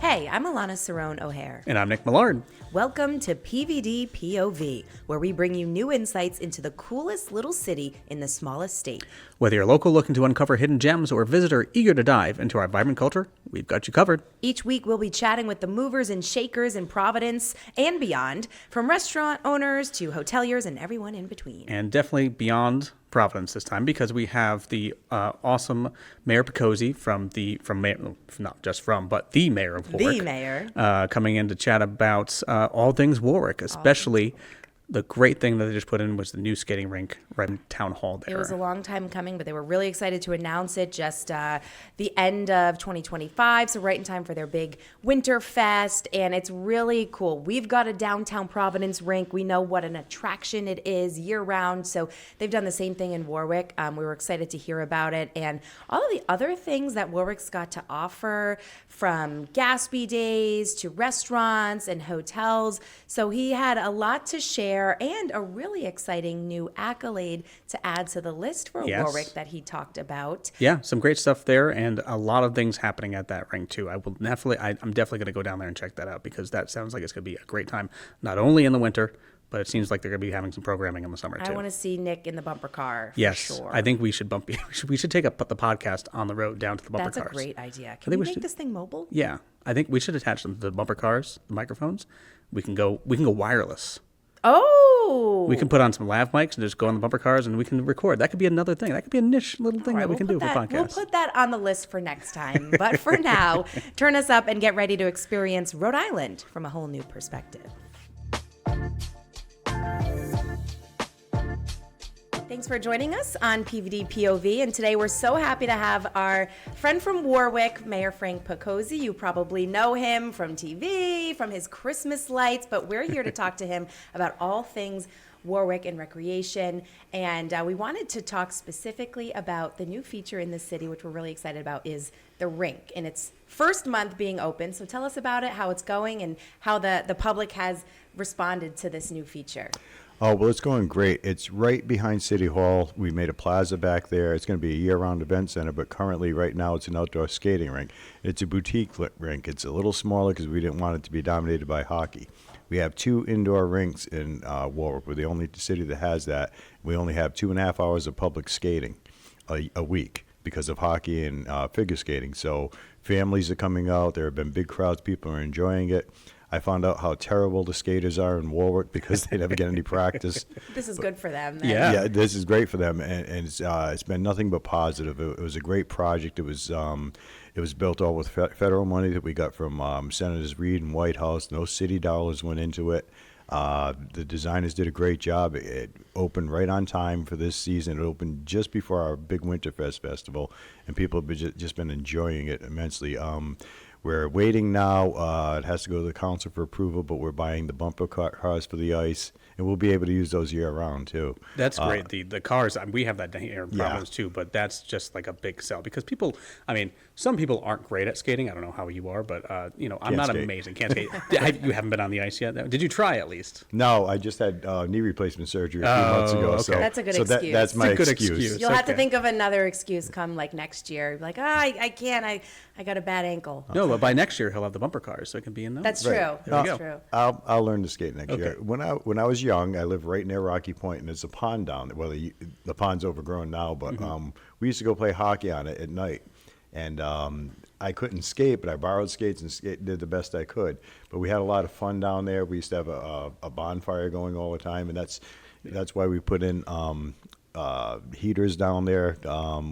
Hey, I'm Alana Cerrone O'Hare. And I'm Nick Millard. Welcome to PVD POV, where we bring you new insights into the coolest little city in the smallest state. Whether you're local looking to uncover hidden gems or a visitor eager to dive into our vibrant culture, we've got you covered. Each week, we'll be chatting with the movers and shakers in Providence and beyond, from restaurant owners to hoteliers and everyone in between. And definitely beyond Providence this time, because we have the awesome Mayor Picozzi but the Mayor of Warwick. The mayor. Coming in to chat about all things Warwick, especially the great thing that they just put in was the new skating rink right in Town Hall there. It was a long time coming, but they were really excited to announce it just the end of 2025, so right in time for their big winter fest, and it's really cool. We've got a downtown Providence rink. We know what an attraction it is year-round, so they've done the same thing in Warwick. We were excited to hear about it, and all of the other things that Warwick's got to offer, from Gatsby days to restaurants and hotels, so he had a lot to share and a really exciting new accolade to add to the list for Warwick that he talked about. Yeah, some great stuff there and a lot of things happening at that rink too. I'm definitely going to go down there and check that out because that sounds like it's going to be a great time, not only in the winter, but it seems like they're going to be having some programming in the summer too. I want to see Nick in the bumper car for yes, sure. I think we should we should take the podcast on the road down to the bumper cars. That's a great idea. Can we make this thing mobile? Yeah, I think we should attach them to the bumper cars, the microphones. We can go wireless. Oh! We can put on some lav mics and just go on the bumper cars and we can record. That could be another thing. That could be a niche little thing that we can do for podcasts. We'll put that on the list for next time. But for now, turn us up and get ready to experience Rhode Island from a whole new perspective. Thanks for joining us on PVD POV, and today we're so happy to have our friend from Warwick, Mayor Frank Picozzi. You probably know him from TV, from his Christmas lights, but we're here to talk to him about all things Warwick and recreation, and we wanted to talk specifically about the new feature in the city, which we're really excited about, is the rink, in its first month being open. So tell us about it, how it's going, and how the public has responded to this new feature. Oh, well, it's going great. It's right behind City Hall. We made a plaza back there. It's going to be a year-round event center, but currently, right now, it's an outdoor skating rink. It's a boutique rink. It's a little smaller because we didn't want it to be dominated by hockey. We have 2 indoor rinks in Warwick. We're the only city that has that. We only have 2.5 hours of public skating a week because of hockey and figure skating. So families are coming out. There have been big crowds. People are enjoying it. I found out how terrible the skaters are in Warwick because they never get any practice. This is good for them. Then. Yeah, this is great for them, and it's been nothing but positive. It was a great project. It was built all with federal money that we got from Senators Reid and Whitehouse. No city dollars went into it. The designers did a great job. It opened right on time for this season. It opened just before our big Winterfest festival, and people have just been enjoying it immensely. We're waiting now. It has to go to the council for approval, but we're buying the bumper cars for the ice, and we'll be able to use those year-round, too. That's great. The cars, we have that here in Providence, too, but that's just like a big sell. Because some people aren't great at skating. I don't know how you are, but, I'm not amazing. Can't skate. You haven't been on the ice yet? Did you try at least? No, I just had knee replacement surgery a few months ago. Okay. So that's a good excuse. That's my good excuse. You'll have to think of another excuse come like next year. Like, I can't. I got a bad ankle. No, but by next year he'll have the bumper cars, so it can be in those. That's true. Right. That's true. I'll learn to skate next Okay. year. When I was young, I lived right near Rocky Point, and there's a pond down there. Well, the pond's overgrown now, but we used to go play hockey on it at night. And I couldn't skate, but I borrowed skates and did the best I could. But we had a lot of fun down there. We used to have a bonfire going all the time, and that's why we put in heaters down there.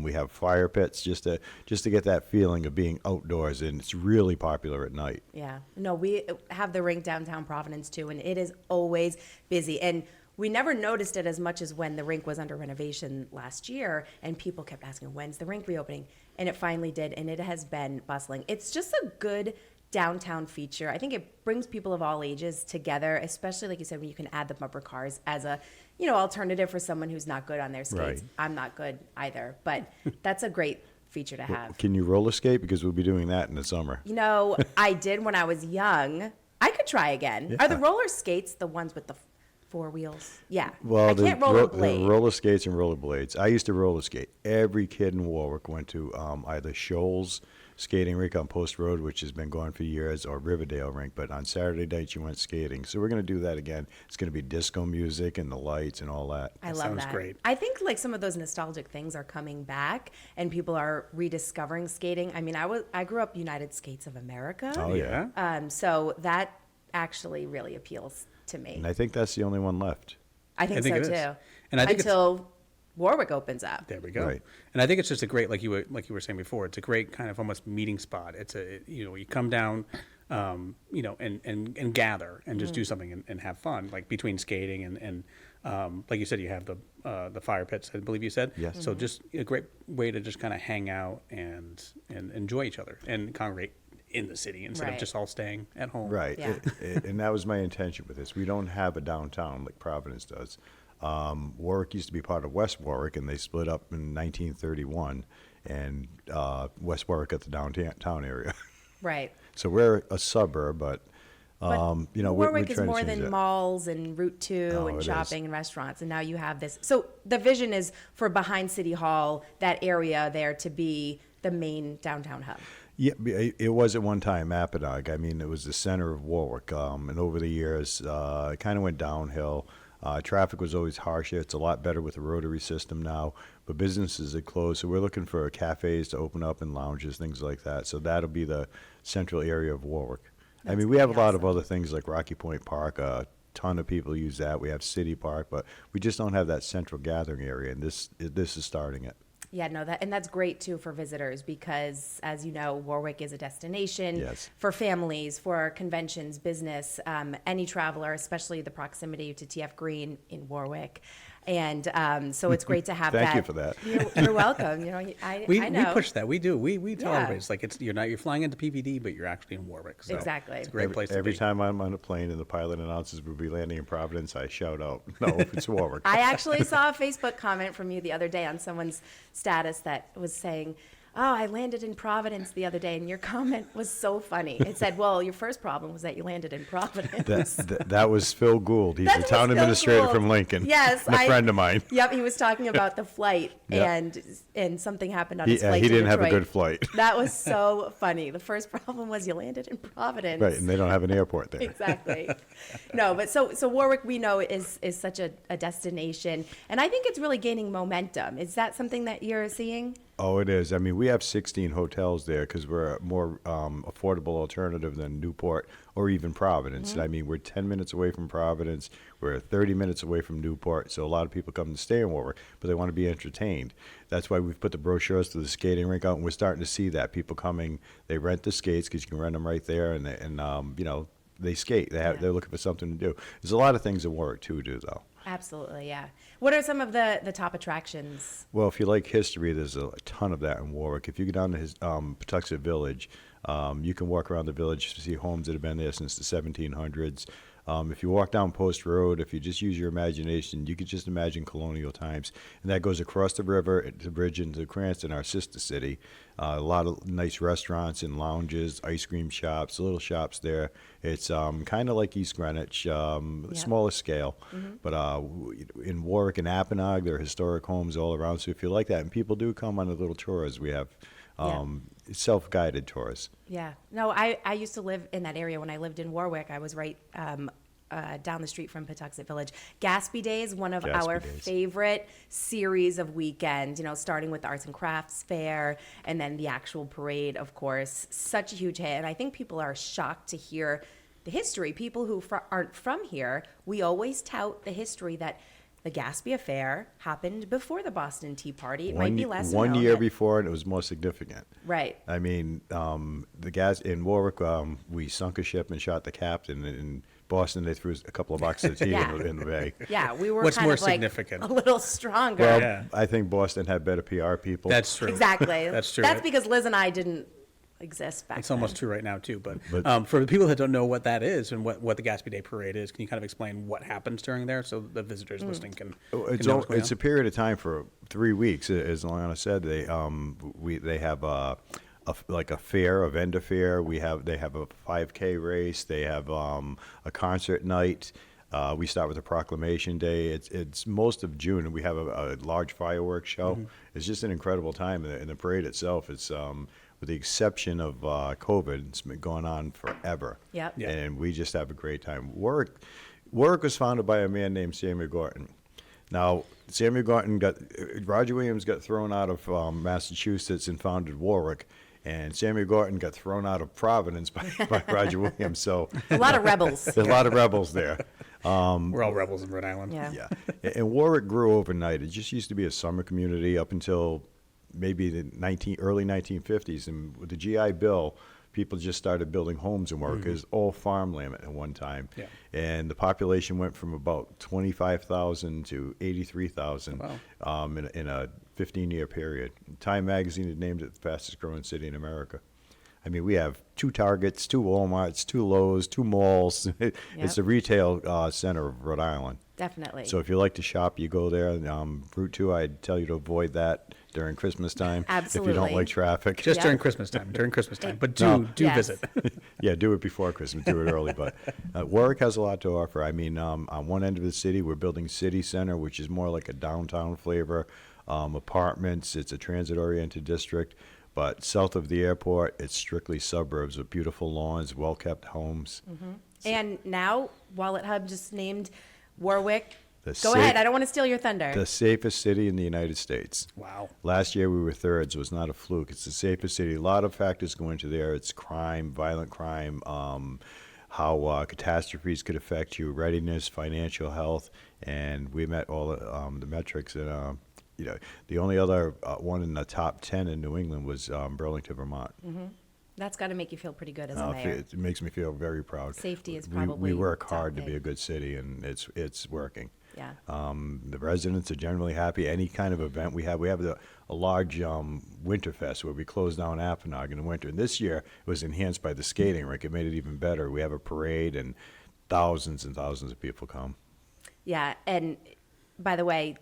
We have fire pits just to get that feeling of being outdoors, and it's really popular at night. Yeah. No, we have the rink downtown Providence too, and it is always busy. And we never noticed it as much as when the rink was under renovation last year, and people kept asking, when's the rink reopening? And it finally did, and it has been bustling. It's just a good downtown feature. I think it brings people of all ages together, especially like you said, when you can add the bumper cars as a alternative for someone who's not good on their skates. Right. I'm not good either, but that's a great feature to have. Can you roller skate? Because we'll be doing that in the summer. I did when I was young. I could try again. Yeah. Are the roller skates the ones with the 4 wheels? Yeah. Well, I can't rollerblade. the roller skates and roller blades. I used to roller skate. Every kid in Warwick went to either Shoals skating rink on Post Road, which has been going for years, or Riverdale rink. But on Saturday nights, you went skating. So we're going to do that again. It's going to be disco music and the lights and all that. I love sounds that. great. I think like some of those nostalgic things are coming back, and people are rediscovering skating. I mean, I grew up United Skates of America. Oh, yeah. So that actually really appeals to me. And I think that's the only one left. I think it so is. too. And I think until Warwick opens up. There we go. Right. And I think it's just a great, like you were saying before, it's a great kind of almost meeting spot. It's you come down, and gather and just do something and have fun, like between skating and like you said, you have the fire pits, I believe you said. Yes. So just a great way to just kind of hang out and enjoy each other and congregate in the city instead of Right. just all staying at home. Right. Yeah. And that was my intention with this. We don't have a downtown like Providence does. Warwick used to be part of West Warwick, and they split up in 1931, and West Warwick got the downtown area. Right. So we're a suburb, but Warwick is trying to more change than that. malls and Route 2 Oh, and it shopping is. and restaurants. And now you have this. So the vision is for behind City Hall, that area there to be the main downtown hub. Yeah, it was at one time Apponaug. I mean, it was the center of Warwick, and over the years, it kind of went downhill. Traffic was always harsher. It's a lot better with the rotary system now, but businesses had closed, so we're looking for cafes to open up and lounges, things like that. So that'll be the central area of Warwick. I mean, we have a lot of other things like Rocky Point Park. A ton of people use that. We have City Park, but we just don't have that central gathering area, and this is starting it. Yeah, no, that's great too for visitors because, as you know, Warwick is a destination Yes. for families, for conventions, business, any traveler, especially the proximity to TF Green in Warwick. And so it's great to have Thank that. you for that. You're welcome. You know, I We know. push that. We do. We tell Yeah. everybody it's like you're flying into PVD, but you're actually in Warwick. So Exactly. It's a great place to Every be. time I'm on a plane and the pilot announces we'll be landing in Providence, I shout out, "No, it's Warwick." I actually saw a Facebook comment from you the other day on someone's status that was saying, "Oh, I landed in Providence the other day," and your comment was so funny. It said, "Well, your first problem was that you landed in Providence." That was Phil Gould. He's That the was town Phil administrator Gould. from Lincoln. Yes, and a friend of mine. Yep, he was talking about the flight, Yeah. and something happened on his flight. He to didn't have a Detroit. good flight. That was so funny. The first problem was you landed in Providence. Right, and they don't have an airport there. Exactly. No, but so Warwick, we know is such a destination, and I think it's really gaining momentum. Is that something that you're seeing? Oh, it is. I mean, we have 16 hotels there because we're a more affordable alternative than Newport or even Providence. Mm-hmm. I mean, we're 10 minutes away from Providence. We're 30 minutes away from Newport. So a lot of people come to stay in Warwick, but they want to be entertained. That's why we've put the brochures to the skating rink out, and we're starting to see that. People coming, they rent the skates because you can rent them right there, and they skate. They're looking for something to do. There's a lot of things in Warwick, too, though. Absolutely, yeah. What are some of the top attractions? Well, if you like history, there's a ton of that in Warwick. If you go down to Patuxent Village, you can walk around the village to see homes that have been there since the 1700s. If you walk down Post Road, if you just use your imagination, you could just imagine colonial times. And that goes across the river, the bridge into Cranston, our sister city. A lot of nice restaurants and lounges, ice cream shops, little shops there. It's kind of like East Greenwich, smaller scale. Mm-hmm. But in Warwick and Apponaug, there are historic homes all around. So if you like that, and people do come on the little tours, we have self-guided tours. Yeah. No, I used to live in that area when I lived in Warwick. I was right down the street from Patuxent Village. Gatsby Days, one of Gatsby our Days. favorite series of weekends, starting with the Arts and Crafts Fair and then the actual parade, of course. Such a huge hit. And I think people are shocked to hear the history. People who aren't from here, we always tout the history that the Gatsby Affair happened before the Boston Tea Party. It might be less One known year that- before, and it was more significant. Right. I mean, the gas in Warwick, we sunk a ship and shot the captain. In Boston, they threw a couple of boxes of tea Yeah. in the bay. Yeah, we were What's kind more of like significant? a little stronger. Well, Yeah. I think Boston had better PR people. That's true. Exactly. That's true. That's because Liz and I didn't exist back It's then. almost true right now too. But, But- for the people that don't know what that is and what the Gatsby Day Parade is, can you kind of explain what happens during there so the visitors listening can know what's going It's a period of time for 3 weeks. As Lana said, they have a fair, a vendor fair. They have a 5K race. They have a concert night. We start with a proclamation day. It's most of June, and we have a large fireworks show. It's just an incredible time, and the parade itself is with the exception of COVID. It's been going on forever. Yep. Yeah. And we just have a great time. Warwick was founded by a man named Samuel Gorton. Now, Roger Williams got thrown out of Massachusetts and founded Warwick, and Samuel Gorton got thrown out of Providence by Roger Williams. So A lot of rebels. there's a lot of rebels there. We're all rebels in Rhode Island. Yeah. Yeah, and Warwick grew overnight. It just used to be a summer community up until maybe the early 1950s, and with the GI Bill, people just started building homes in Warwick. It was all farmland at one time. Yeah. And the population went from about 25,000 to 83,000 in a 15-year period. Time magazine had named it the fastest growing city in America. I mean, we have 2 Targets, 2 Walmarts, 2 Lowe's, 2 malls. It's a retail center of Rhode Island. Definitely. So if you like to shop, you go there. Route 2, I'd tell you to avoid that during Christmas time. Absolutely. If you don't like traffic. Just Yeah. during Christmas time. But No. do Yes. visit. Yeah, do it before Christmas. Do it early. But Warwick has a lot to offer. I mean, on one end of the city, we're building City Center, which is more like a downtown flavor. Apartments. It's a transit-oriented district. But south of the airport, it's strictly suburbs with beautiful lawns, well-kept homes. And now, Wallet Hub just named Warwick. The Go ahead. I don't want to steal your thunder. The safest city in the United States. Wow. Last year we were third, so it's not a fluke. It's the safest city. A lot of factors go into there. It's crime, violent crime, how catastrophes could affect you, readiness, financial health, and we met all the metrics. And the only other one in the top 10 in New England was Burlington, Vermont. That's got to make you feel pretty good as a mayor. It makes me feel very proud. Safety is We probably work hard to top be a eight. good city, and it's working. Yeah. The residents are generally happy. Any kind of event we have a large Winterfest where we close down Apponaug in the winter. And this year it was enhanced by the skating rink. It made it even better. We have a parade and thousands of people come. Yeah, and by the way,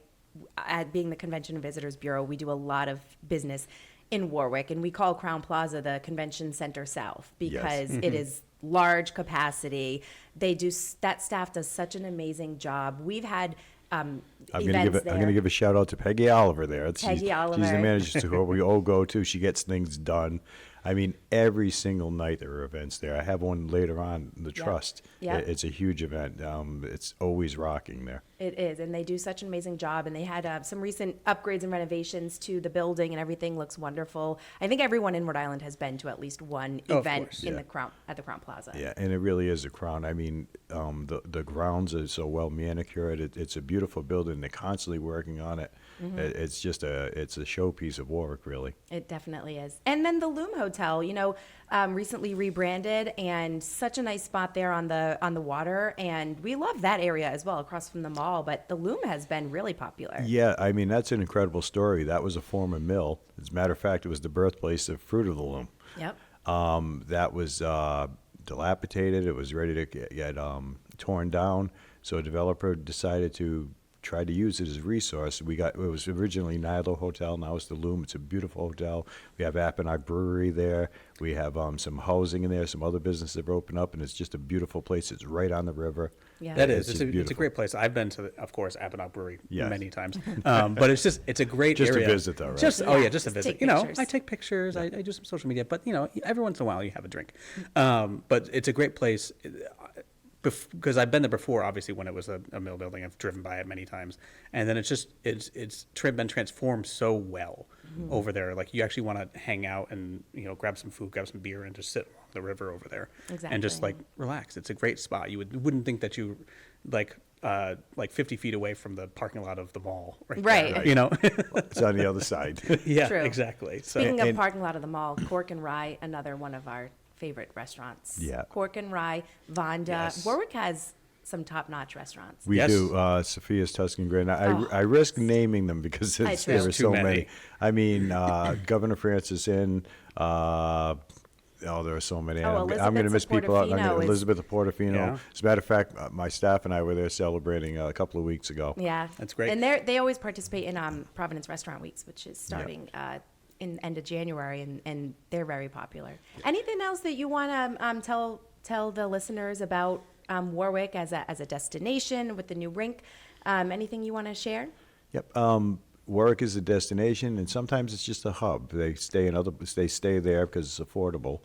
being the Convention and Visitors Bureau, we do a lot of business in Warwick, and we call Crown Plaza the Convention Center South because it is large capacity. That staff does such an amazing job. We've had events there. I'm going to give a shout out to Peggy Oliver there. She's the Oliver. manager who we all go to. She gets things done. I mean, every single night there are events there. I have one later on, the Trust. Yep. It's a huge event. It's always rocking there. It is, and they do such an amazing job. And they had some recent upgrades and renovations to the building, and everything looks wonderful. I think everyone in Rhode Island has been to at least one event course, in yeah. the Crown at the Crown Plaza. Yeah, and it really is a crown. I mean, the grounds are so well manicured. It's a beautiful building. They're constantly working on it. It's just it's a showpiece of Warwick, really. It definitely is. And then the Loom Hotel, recently rebranded, and such a nice spot there on the water. And we love that area as well, across from the mall. But the Loom has been really popular. Yeah, I mean, that's an incredible story. That was a former mill. As a matter of fact, it was the birthplace of Fruit of the Loom. Yep. That was dilapidated. It was ready to get torn down. So a developer decided to try to use it as a resource. It was originally Nilo Hotel. Now it's the Loom. It's a beautiful hotel. We have Apponaug Brewery there. We have some housing in there. Some other businesses have opened up, and it's just a beautiful place. It's right on the river. Yeah. That is. just It's a beautiful. great place. I've been to, of course, Apponaug Brewery Yes. many times. But it's a great Just a area. visit, though, right? Just Yeah, just a just visit. take You know, pictures. I take pictures. I do some social media. But every once in a while you have a drink. But it's a great place. Because I've been there before, obviously when it was a mill building. I've driven by it many times, and then it's been transformed so well over there. Like you actually want to hang out and grab some food, grab some beer, and just sit along the river over there and just Exactly. like relax. It's a great spot. You wouldn't think that you like 50 feet away from the parking lot of the mall, right? Right. There, It's on the other side. yeah, True. exactly. So Speaking of and- parking lot of the mall, Cork and Rye, another one of our favorite restaurants. Yeah. Cork and Rye, Vonda. Yes. Warwick has some top-notch restaurants. We Yes. do. Sophia's Tuscan Grill. Oh. I risk naming them because I there too. are There's so too many. many. I mean, Governor Francis Inn. There are so many. Oh, I'm going to Elizabeth's miss of people out. Portofino is- Elizabeth of Portofino. Yeah. As a matter of fact, my staff and I were there celebrating a couple of weeks ago. Yeah. That's great. And they always participate in Providence Restaurant Weeks, which is starting in end of January, and they're very popular. Anything else that you want to tell the listeners about Warwick as a destination with the new rink? Anything you want to share? Yep. Warwick is a destination, and sometimes it's just a hub. They stay there because it's affordable,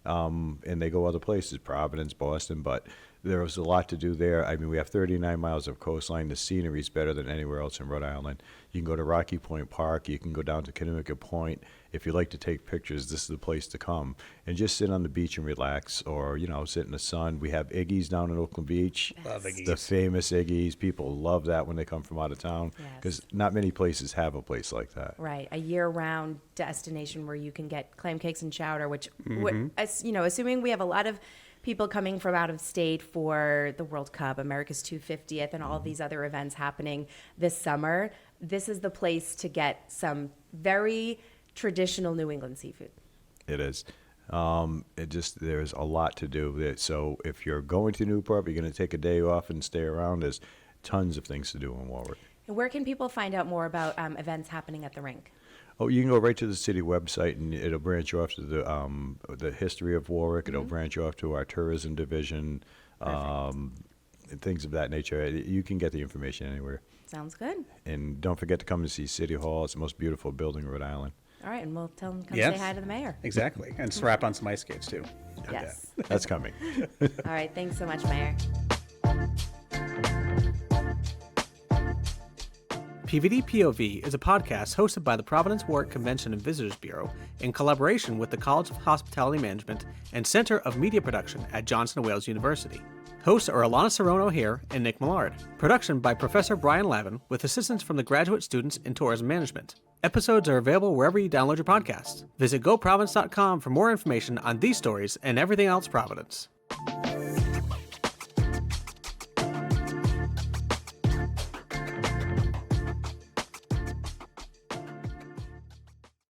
and they go other places, Providence, Boston, but there was a lot to do there. I mean, we have 39 miles of coastline. The scenery is better than anywhere else in Rhode Island. You can go to Rocky Point Park. You can go down to Connecticut Point. If you like to take pictures, this is the place to come. And just sit on the beach and relax, or, sit in the sun. We have Iggy's down in Oakland Beach. Love Iggy's. The famous Iggy's. People love that when they come from out of town, because not many places have a place like that. Right, a year-round destination where you can get clam cakes and chowder, which, assuming we have a lot of people coming from out of state for the World Cup, America's 250th, and all these other events happening this summer, this is the place to get some very traditional New England seafood. It is. There's a lot to do. So if you're going to Newport, you're going to take a day off and stay around, there's tons of things to do in Warwick. And where can people find out more about events happening at the rink? Oh, you can go right to the city website, and it'll branch off to the history of Warwick. It'll branch off to our tourism division, and things of that nature. You can get the information anywhere. Sounds good. And don't forget to come to see City Hall. It's the most beautiful building in Rhode Island. All right, and we'll tell them to come say hi to the mayor. Exactly, and strap on some ice skates, too. Yes. That's coming. All right, thanks so much, Mayor. PVD POV is a podcast hosted by the Providence Warwick Convention and Visitors Bureau in collaboration with the College of Hospitality Management and Center of Media Production at Johnson & Wales University. Hosts are Alana Cerrone-O'Hare and Nick Millard. Production by Professor Brian Lavin with assistance from the graduate students in tourism management. Episodes are available wherever you download your podcasts. Visit GoProvidence.com for more information on these stories and everything else Providence.